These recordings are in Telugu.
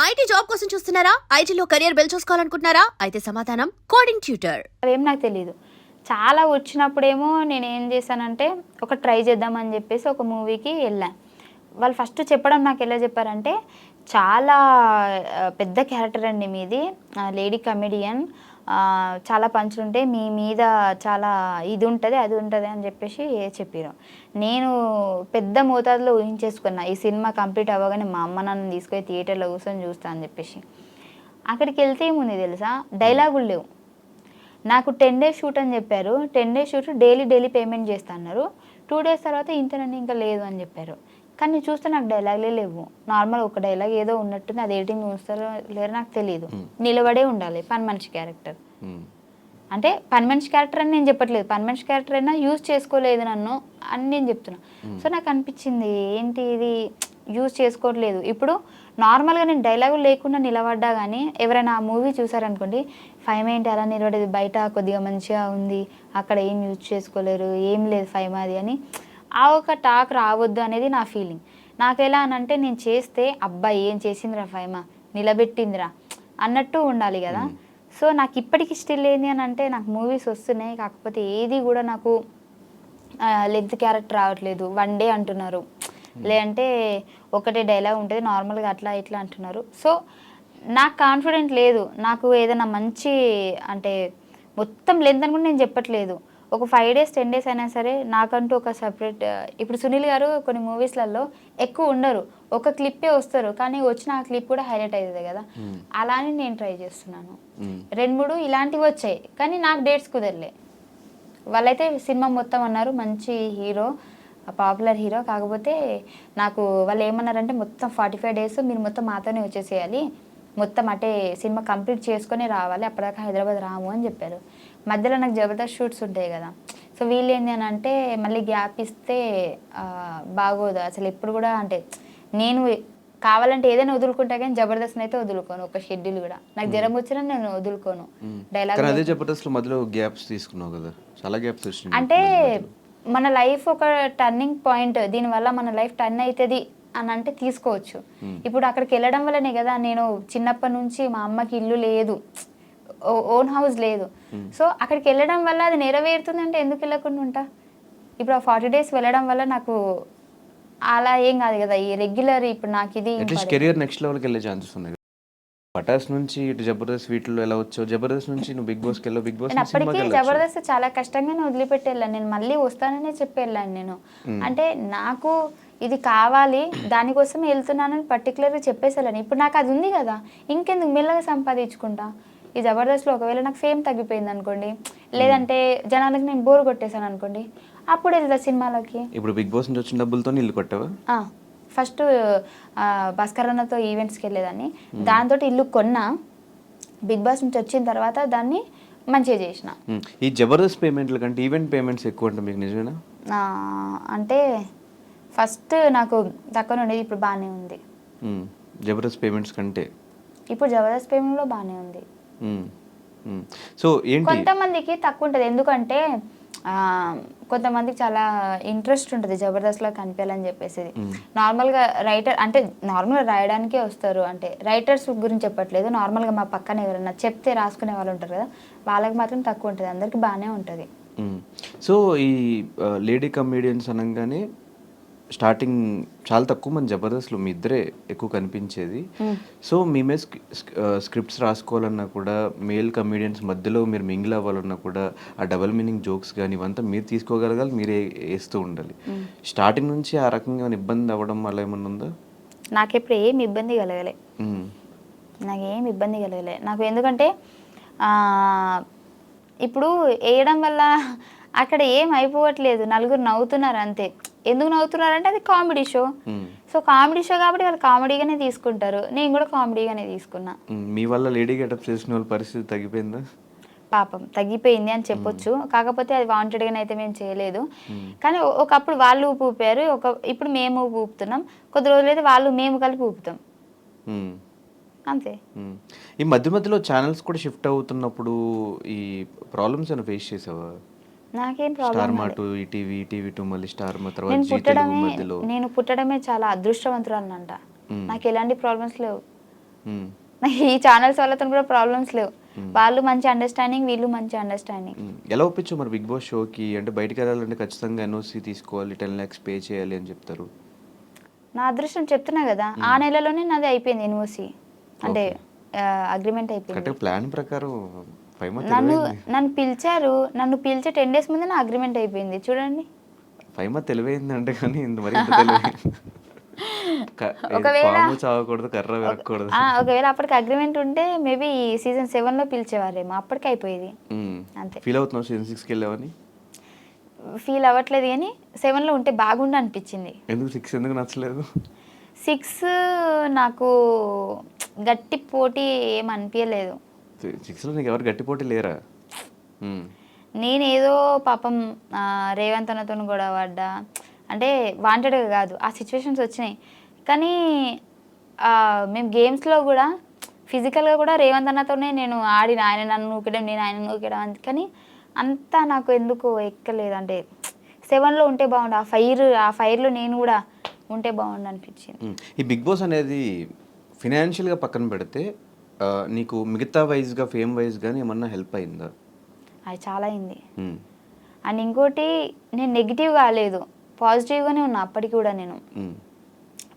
ఐటీ జాబ్ కోసం చూస్తున్నారా? ఐటీలో కెరియర్ బిల్డ్ చూసుకోవాలనుకుంటున్నారా? అయితే సమాధానం కోడింగ్ ట్యూటర్. అదేం నాకు తెలియదు. చాలా వచ్చినప్పుడేమో నేను ఏం చేశానంటే ఒక ట్రై చేద్దామని చెప్పేసి ఒక మూవీకి వెళ్ళాను. వాళ్ళు ఫస్ట్ చెప్పడం నాకు ఎలా చెప్పారంటే, చాలా పెద్ద క్యారెక్టర్ అండి మీది, లేడీ కమెడియన్, చాలా పంచులుంటాయి, మీ మీద చాలా ఇది ఉంటుంది అది ఉంటుంది అని చెప్పేసి చెప్పారు. నేను పెద్ద మోతాదులో ఊహించేసుకున్నా, ఈ సినిమా కంప్లీట్ అవ్వగానే మా అమ్మ నన్ను తీసుకొని థియేటర్లో కూర్చొని చూస్తా అని చెప్పేసి. అక్కడికి వెళ్తే ఏముంది తెలుసా, డైలాగులు లేవు. నాకు 10 days షూట్ అని చెప్పారు. 10 days షూట్ డైలీ పేమెంట్ చేస్తా అన్నారు. 2 days తర్వాత ఇంతనండి ఇంకా లేదు అని చెప్పారు. కానీ చూస్తే నాకు డైలాగులే లేవు. నార్మల్ ఒక డైలాగ్ ఏదో ఉన్నట్టుంది, అది ఎడిటింగ్ చూస్తారో లేరో నాకు తెలియదు. నిలబడే ఉండాలి, పని మనిషి క్యారెక్టర్. అంటే పని మనిషి క్యారెక్టర్ అని నేను చెప్పట్లేదు, పని మనిషి క్యారెక్టర్ అయినా యూజ్ చేసుకోలేదు నన్ను అని నేను చెప్తున్నా. సో నాకు అనిపించింది ఏంటి ఇది యూజ్ చేసుకోవట్లేదు. ఇప్పుడు నార్మల్గా నేను డైలాగులు లేకుండా నిలబడ్డా కానీ ఎవరైనా ఆ మూవీ చూసారనుకోండి, 5 ఏంటి అలా నిలబడేది, బయట కొద్దిగా మంచిగా ఉంది, అక్కడ ఏం యూజ్ చేసుకోలేరు, ఏం లేదు 5 అది అని ఆ ఒక టాక్ రావద్దు అనేది నా ఫీలింగ్. నాకు ఎలా అనంటే, నేను చేస్తే అబ్బాయి ఏం చేసిందిరా 5 నిలబెట్టిందిరా అన్నట్టు ఉండాలి కదా. సో నాకు ఇప్పటికి స్టిల్ ఏంది అని అంటే, నాకు మూవీస్ వస్తున్నాయి, కాకపోతే ఏది కూడా నాకు లెగ్త్ క్యారెక్టర్ రావట్లేదు. 1 day అంటున్నారు, లేదంటే ఒకటే డైలాగ్ ఉంటుంది నార్మల్గా అట్లా ఇట్లా అంటున్నారు. సో నాకు కాన్ఫిడెంట్ లేదు. నాకు ఏదైనా మంచి అంటే మొత్తం లెంత్ అని కూడా నేను చెప్పట్లేదు, ఒక 5 days 10 days అయినా సరే నాకంటూ ఒక సపరేట్. ఇప్పుడు సునీల్ గారు కొన్ని మూవీస్లలో ఎక్కువ ఉండరు, ఒక క్లిప్పే వస్తారు, కానీ వచ్చిన ఆ క్లిప్ కూడా హైలైట్ అవుతుంది కదా. అలానే నేను ట్రై చేస్తున్నాను. 2-3 ఇలాంటివి వచ్చాయి, కానీ నాకు డేట్స్ కుదరలే. వాళ్ళైతే సినిమా మొత్తం అన్నారు, మంచి హీరో, పాపులర్ హీరో, కాకపోతే నాకు వాళ్ళు ఏమన్నారంటే మొత్తం 45 days మీరు మొత్తం మాతోనే వచ్చేసేయాలి, మొత్తం అంటే సినిమా కంప్లీట్ చేసుకొని రావాలి, అప్పటిదాకా హైదరాబాద్ రాము అని చెప్పారు. మధ్యలో నాకు జబర్దస్త్ షూట్స్ ఉంటాయి కదా. సో వీళ్ళు ఏంటి అని అంటే, మళ్ళీ గ్యాప్ ఇస్తే బాగోదు అసలు. ఎప్పుడు కూడా అంటే నేను కావాలంటే ఏదైనా వదులుకుంటా, కానీ జబర్దస్త్ అయితే వదులుకోను, ఒక షెడ్యూల్ కూడా. నాకు జ్వరం వచ్చినా నేను వదులుకోను. డైలాగ్ అదే జబర్దస్త్ మధ్యలో గ్యాప్స్ తీసుకున్నావు కదా, చాలా గ్యాప్స్ వచ్చినాయి. అంటే మన లైఫ్ ఒక టర్నింగ్ పాయింట్, దీనివల్ల మన లైఫ్ టర్న్ అవుతుంది అని అంటే తీసుకోవచ్చు. ఇప్పుడు అక్కడికి వెళ్ళడం వల్లనే కదా, నేను చిన్నప్పటి నుంచి మా అమ్మకి ఇల్లు లేదు, ఓన్ హౌస్ లేదు. సో అక్కడికి వెళ్ళడం వల్ల అది నెరవేరుతుంది అంటే ఎందుకు వెళ్ళకుండా ఉంటా. ఇప్పుడు ఆ 40 days వెళ్ళడం వల్ల నాకు అలా ఏం కాదు కదా, ఈ రెగ్యులర్ ఇప్పుడు నాకు ఇది కెరియర్ నెక్స్ట్ లెవెల్కి వెళ్ళే ఛాన్సెస్ ఉన్నాయి. పటాస్ నుంచి ఇటు జబర్దస్త్ వీటిలో ఎలా వచ్చావు, జబర్దస్త్ నుంచి నువ్వు బిగ్ బాస్కి వెళ్ళావు, బిగ్ బాస్ అప్పటికి జబర్దస్త్ చాలా కష్టంగానే వదిలిపెట్టి వెళ్ళాను నేను, మళ్ళీ వస్తాననే చెప్పి వెళ్ళాను నేను. అంటే నాకు ఇది కావాలి, దానికోసం వెళ్తున్నానని పర్టికులర్గా చెప్పేసి వెళ్ళాను. ఇప్పుడు నాకు అది ఉంది కదా, ఇంకెందుకు మెల్లగా సంపాదించుకుంటా. ఈ జబర్దస్త్లో ఒకవేళ నాకు ఫేమ్ తగ్గిపోయింది అనుకోండి, లేదంటే జనాలకు నేను బోర్ కొట్టేశాను అనుకోండి, అప్పుడు వెళ్తా సినిమాలకి. ఇప్పుడు బిగ్ బాస్ నుంచి వచ్చిన డబ్బులతో ఇల్లు కొట్టావా? ఫస్ట్ భాస్కర్ అన్నతో ఈవెంట్స్కి వెళ్ళేదాన్ని, దాంతో ఇల్లు కొన్నా. బిగ్ బాస్ నుంచి వచ్చిన తర్వాత దాన్ని మంచిగా చేసిన. ఈ జబర్దస్త్ పేమెంట్ల కంటే ఈవెంట్ పేమెంట్స్ ఎక్కువ అంటే మీకు నిజమేనా? అంటే ఫస్ట్ నాకు తక్కువ ఉండేది, ఇప్పుడు బాగానే ఉంది. జబర్దస్త్ పేమెంట్స్ కంటే ఇప్పుడు జబర్దస్త్ పేమెంట్లో బాగానే ఉంది. సో ఏంటి, కొంతమందికి తక్కువ ఉంటుంది, ఎందుకంటే కొంతమందికి చాలా ఇంట్రెస్ట్ ఉంటుంది జబర్దస్త్లో కనిపించాలని చెప్పేసి. నార్మల్గా రైటర్ అంటే నార్మల్గా రాయడానికే వస్తారు, అంటే రైటర్స్ గురించి చెప్పట్లేదు, నార్మల్గా మా పక్కన ఎవరైనా చెప్తే రాసుకునే వాళ్ళు ఉంటారు కదా, వాళ్ళకి మాత్రం తక్కువ ఉంటుంది, అందరికి బాగానే ఉంటుంది. సో ఈ లేడీ కమెడియన్స్ అనగానే స్టార్టింగ్ చాలా తక్కువ మంది జబర్దస్త్లో మీ ఇద్దరే ఎక్కువ కనిపించేది. సో మేమే స్క్రిప్ట్స్ రాసుకోవాలన్నా కూడా, మేల్ కమెడియన్స్ మధ్యలో మీరు మింగిల్ అవ్వాలన్నా కూడా, ఆ డబల్ మీనింగ్ జోక్స్ కానీ ఇవంతా మీరు తీసుకోగలగాలి, మీరే వేస్తూ ఉండాలి. స్టార్టింగ్ నుంచి ఆ రకంగా ఇబ్బంది అవ్వడం అలా ఏమన్నా ఉందా? నాకెప్పుడు ఏమి ఇబ్బంది కలగలే, నాకేం ఇబ్బంది కలగలే నాకు. ఎందుకంటే ఇప్పుడు వేయడం వల్ల అక్కడ ఏం అయిపోవట్లేదు, నలుగురు నవ్వుతున్నారు అంతే. ఎందుకు నవ్వుతున్నారు అంటే అది comedy show. So comedy show కాబట్టి వాళ్ళు కామెడీగానే తీసుకుంటారు, నేను కూడా కామెడీగానే తీసుకున్నా. మీ వల్ల లేడీ గెటప్ చేసిన వాళ్ళ పరిస్థితి తగ్గిపోయిందా? పాపం తగ్గిపోయింది అని చెప్పొచ్చు, కాకపోతే అది వాంటెడ్గానే అయితే మేము చేయలేదు. కానీ ఒకప్పుడు వాళ్ళు ఊపారు, ఇప్పుడు మేము ఊపుతున్నాం, కొద్ది రోజులైతే వాళ్ళు మేము కలిపి ఊపుతాం అంతే. ఈ మధ్యలో ఛానల్స్ కూడా షిఫ్ట్ అవుతున్నప్పుడు ఈ ప్రాబ్లమ్స్ ఏమైనా ఫేస్ చేసావా? నాకేం ప్రాబ్లం, నేను పుట్టడమే చాలా అదృష్టవంతురాలనంట, నాకు ఎలాంటి ప్రాబ్లమ్స్ లేవు. నాకు ఈ ఛానల్స్ వాళ్ళతో కూడా ప్రాబ్లమ్స్ లేవు. వాళ్ళు మంచి అండర్స్టాండింగ్, వీళ్ళు మంచి అండర్స్టాండింగ్. ఎలా ఒప్పించు మరి బిగ్ బాస్ షోకి? అంటే బయటికి వెళ్ళాలంటే ఖచ్చితంగా ఎన్ఓసి తీసుకోవాలి, 10 lakhs పే చేయాలి అని చెప్తారు. నా అదృష్టం చెప్తున్నా కదా, ఆ నెలలోనే నాది అయిపోయింది ఎన్ఓసి, అంటే అగ్రిమెంట్ అయిపోయింది. అంటే ప్లాన్ ప్రకారం నన్ను పిలిచి 10 days ముందే నా అగ్రిమెంట్ అయిపోయింది చూడండి. ఫైమా తెలివైంది అంటే కానీ మరి ఇంత తెలివైంది. పాము చావకూడదు, కర్ర విరగకూడదు. ఒకవేళ అప్పటికి అగ్రిమెంట్ ఉంటే మేబీ సీజన్ 7లో పిలిచేవారేమో, అప్పటికి అయిపోయేది. అంతే. ఫీల్ అవుతున్నావు సీజన్ 6కి వెళ్ళావని? ఫీల్ అవ్వట్లేదు, కానీ 7లో ఉంటే బాగుండు అనిపించింది. ఎందుకు 6 ఎందుకు నచ్చలేదు? 6 నాకు గట్టి పోటీ ఏం అనిపించలేదు. 6లో నీకు ఎవరు గట్టి పోటీ లేరా? నేనేదో పాపం రేవంత్ అన్నతో గొడవ పడ్డా, అంటే వాంటెడ్గా కాదు, ఆ సిచ్యువేషన్స్ వచ్చినాయి. కానీ మేము గేమ్స్లో కూడా ఫిజికల్గా కూడా రేవంత్ అన్నతోనే నేను ఆడిన, ఆయన నన్ను నూకడం, నేను ఆయన నూకడం. కానీ అంతా నాకు ఎందుకు ఎక్కలేదు. అంటే 7లో ఉంటే బాగుండు, ఆ ఫైర్లో నేను కూడా ఉంటే బాగుండు అనిపించింది. ఈ బిగ్ బాస్ అనేది ఫినాన్షియల్గా పక్కన పెడితే నీకు మిగతా వైజ్గా, ఫేమ్ వైజ్ కానీ ఏమన్నా హెల్ప్ అయిందా? అది చాలా అయింది. అండ్ ఇంకోటి, నేను నెగిటివ్ కాలేదు, పాజిటివ్గానే ఉన్నా. అప్పటికి కూడా నేను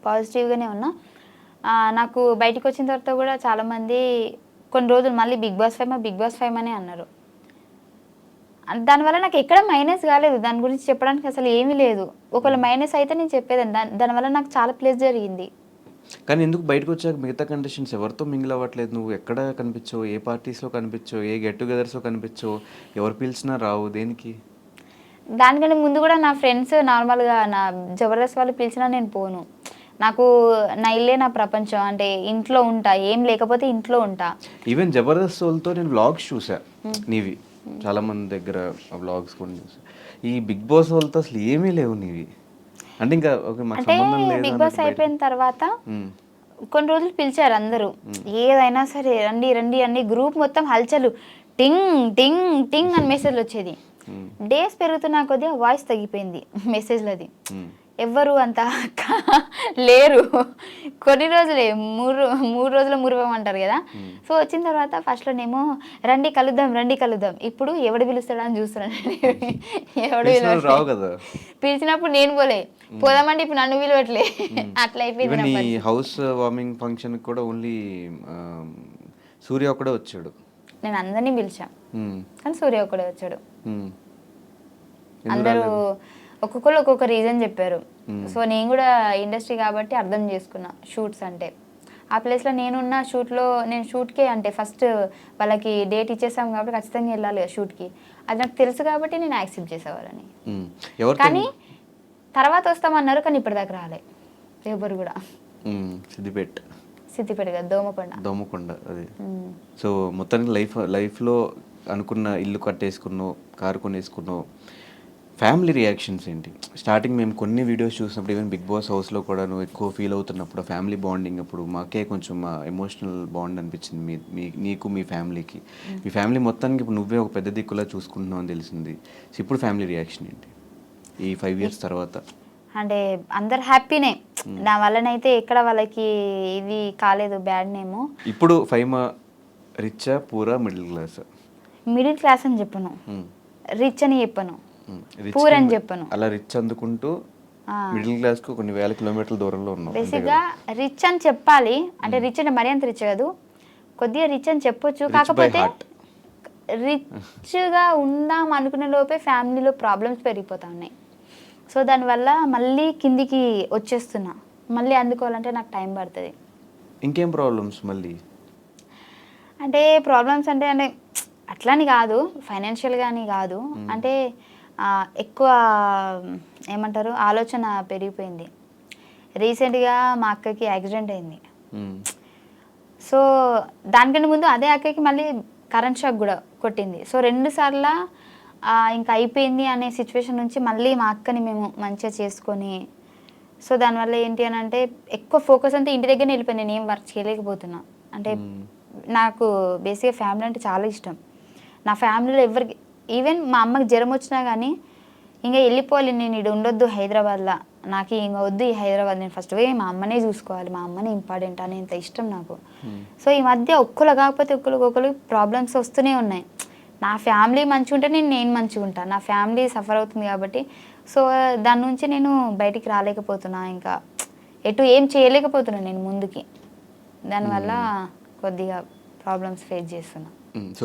పాజిటివ్గానే ఉన్నా. నాకు బయటకు వచ్చిన తర్వాత కూడా చాలామంది కొన్ని రోజులు మళ్ళీ బిగ్ బాస్ ఫైమ్ అనే అన్నారు. దానివల్ల నాకు ఎక్కడ మైనస్ కాలేదు, దాని గురించి చెప్పడానికి అసలు ఏమీ లేదు. ఒకవేళ మైనస్ అయితే నేను చెప్పేదాన్ని, దానివల్ల నాకు చాలా ప్లస్ జరిగింది. కానీ ఎందుకు బయటకు వచ్చాక మిగతా కండిషన్స్ ఎవరితో మింగిల్ అవ్వట్లేదు? నువ్వు ఎక్కడ కనిపించవు, ఏ పార్టీస్లో కనిపించవు, ఏ గెట్ టుగెదర్స్లో కనిపించవు, ఎవరు పిలిచినా రావు, దేనికి? దానికంటే ముందు కూడా నా ఫ్రెండ్స్ నార్మల్గా నా జబర్దస్త్ వాళ్ళు పిలిచినా నేను పోను. నాకు నా ఇల్లే నా ప్రపంచం, అంటే ఇంట్లో ఉంటా, ఏం లేకపోతే ఇంట్లో ఉంటా. ఈవెన్ జబర్దస్త్ వాళ్ళతో నేను వ్లాగ్స్ చూసా నీవి, చాలా మంది దగ్గర వ్లాగ్స్ కూడా చూసా. ఈ బిగ్ బాస్ వాళ్ళతో అసలు ఏమీ లేవు నీవి. అంటే ఇంకా అంటే బిగ్ బాస్ అయిపోయిన తర్వాత కొన్ని రోజులు పిలిచారు అందరూ, ఏదైనా సరే రండి రండి అని. గ్రూప్ మొత్తం హల్చలు, టింగ్ టింగ్ టింగ్ అని మెసేజ్లు వచ్చేది. డేస్ పెరుగుతున్నా కొద్దిగా వాయిస్ తగ్గిపోయింది మెసేజ్లది, ఎవ్వరు అంత లేరు. కొన్ని రోజులే, మూడు రోజులు మురిపమంటారు కదా. సో వచ్చిన తర్వాత ఫస్ట్లోనేమో రండి కలుద్దాం, ఇప్పుడు ఎవడు పిలుస్తాడా అని చూస్తున్నాను. ఎవడు పిలిచినప్పుడు నేను పోదామంటే ఇప్పుడు నన్ను పిలవట్లే, అట్లా అయిపోయింది. హౌస్ వార్మింగ్ ఫంక్షన్ కూడా ఓన్లీ సూర్య ఒక్కడే వచ్చాడు. నేను అందరినీ పిలిచా, కానీ సూర్య ఒక్కడే వచ్చాడు. అందరూ ఒక్కొక్కరు ఒక్కొక్క రీజన్ చెప్పారు. సో నేను కూడా ఇండస్ట్రీ కాబట్టి అర్థం చేసుకున్నా, షూట్స్ అంటే ఆ ప్లేస్లో నేనున్న నేను షూట్కే, అంటే ఫస్ట్ వాళ్ళకి డేట్ ఇచ్చేసాం కాబట్టి ఖచ్చితంగా వెళ్ళాలి షూట్కి, అది నాకు తెలుసు కాబట్టి నేను యాక్సెప్ట్ చేసేవాళ్ళని. కానీ తర్వాత వస్తామన్నారు, కానీ ఇప్పటిదాకా రాలే ఎవరు కూడా. సిద్దిపేట కదా, దోమకొండ అది. సో మొత్తానికి లైఫ్లో అనుకున్న ఇల్లు కట్టేసుకున్నావు, కారు కొనేసుకున్నావు. ఫ్యామిలీ రియాక్షన్స్ ఏంటి? స్టార్టింగ్ మేము కొన్ని వీడియోస్ చూసినప్పుడు, ఈవెన్ బిగ్ బాస్ హౌస్లో కూడా నువ్వు ఎక్కువ ఫీల్ అవుతున్నప్పుడు, ఫ్యామిలీ బాండింగ్ అప్పుడు మాకే కొంచెం ఎమోషనల్ బాండ్ అనిపించింది నీకు మీ ఫ్యామిలీకి. మీ ఫ్యామిలీ మొత్తానికి ఇప్పుడు నువ్వే ఒక పెద్ద దిక్కులా చూసుకుంటున్నావు అని తెలిసింది. సో ఇప్పుడు ఫ్యామిలీ రియాక్షన్ ఏంటి ఈ 5 years తర్వాత? అంటే అందరు హ్యాపీనే, నా వల్లనైతే ఎక్కడ వాళ్ళకి ఇది కాలేదు బ్యాడ్ నేమ్. ఇప్పుడు ఫైమా రిచ్చా, పూరా, మిడిల్ క్లాస్? మిడిల్ క్లాస్ అని చెప్పను, రిచ్ అని చెప్పను, పూర్ అని చెప్పను. అలా రిచ్ అందుకుంటూ మిడిల్ క్లాస్ కు కొన్ని వేల కిలోమీటర్ల దూరంలో ఉన్నాం. బేసిక్గా రిచ్ అని చెప్పాలి, అంటే రిచ్ అంటే మరీ అంత రిచ్ కాదు, కొద్దిగా రిచ్ అని చెప్పొచ్చు. కాకపోతే రిచ్గా ఉందాం అనుకునే లోపే ఫ్యామిలీలో ప్రాబ్లమ్స్ పెరిగిపోతా ఉన్నాయి. సో దానివల్ల మళ్ళీ కిందికి వచ్చేస్తున్నా, మళ్ళీ అందుకోవాలంటే నాకు టైం పడుతుంది. ఇంకేం ప్రాబ్లమ్స్ మళ్ళీ? అంటే ప్రాబ్లమ్స్ అంటే అట్లని కాదు, ఫైనాన్షియల్గా అని కాదు, అంటే ఎక్కువ ఏమంటారు ఆలోచన పెరిగిపోయింది. రీసెంట్గా మా అక్కకి యాక్సిడెంట్ అయింది. సో దానికంటే ముందు అదే అక్కకి మళ్ళీ కరెంట్ షాక్ కూడా కొట్టింది. సో 2 సార్లు ఇంకా అయిపోయింది అనే సిచ్యువేషన్ నుంచి మళ్ళీ మా అక్కని మేము మంచిగా చేసుకొని, సో దానివల్ల ఏంటి అని అంటే ఎక్కువ ఫోకస్ అంతా ఇంటి దగ్గరనే వెళ్ళిపోయింది, నేను ఏం వర్క్ చేయలేకపోతున్నా. అంటే నాకు బేసిక్గా ఫ్యామిలీ అంటే చాలా ఇష్టం. నా ఫ్యామిలీలో ఎవరికి, ఈవెన్ మా అమ్మకి జ్వరం వచ్చినా కానీ ఇంకా వెళ్ళిపోవాలి, నేను ఇక్కడ ఉండొద్దు హైదరాబాద్లో, నాకు ఏం వద్దు ఈ హైదరాబాద్, నేను ఫస్ట్ పోయి మా అమ్మనే చూసుకోవాలి, మా అమ్మనే ఇంపార్టెంట్ అనేంత ఇష్టం నాకు. సో ఈ మధ్య ఒక్కరు కాకపోతే ఒకరు ప్రాబ్లమ్స్ వస్తూనే ఉన్నాయి. నా ఫ్యామిలీ మంచిగా ఉంటే నేను మంచిగా ఉంటాను, నా ఫ్యామిలీ సఫర్ అవుతుంది కాబట్టి సో దాని నుంచి నేను బయటికి రాలేకపోతున్నా, ఇంకా ఎటు ఏం చేయలేకపోతున్నాను నేను ముందుకి. దానివల్ల కొద్దిగా ప్రాబ్లమ్స్ ఫేస్ చేస్తున్నా. సో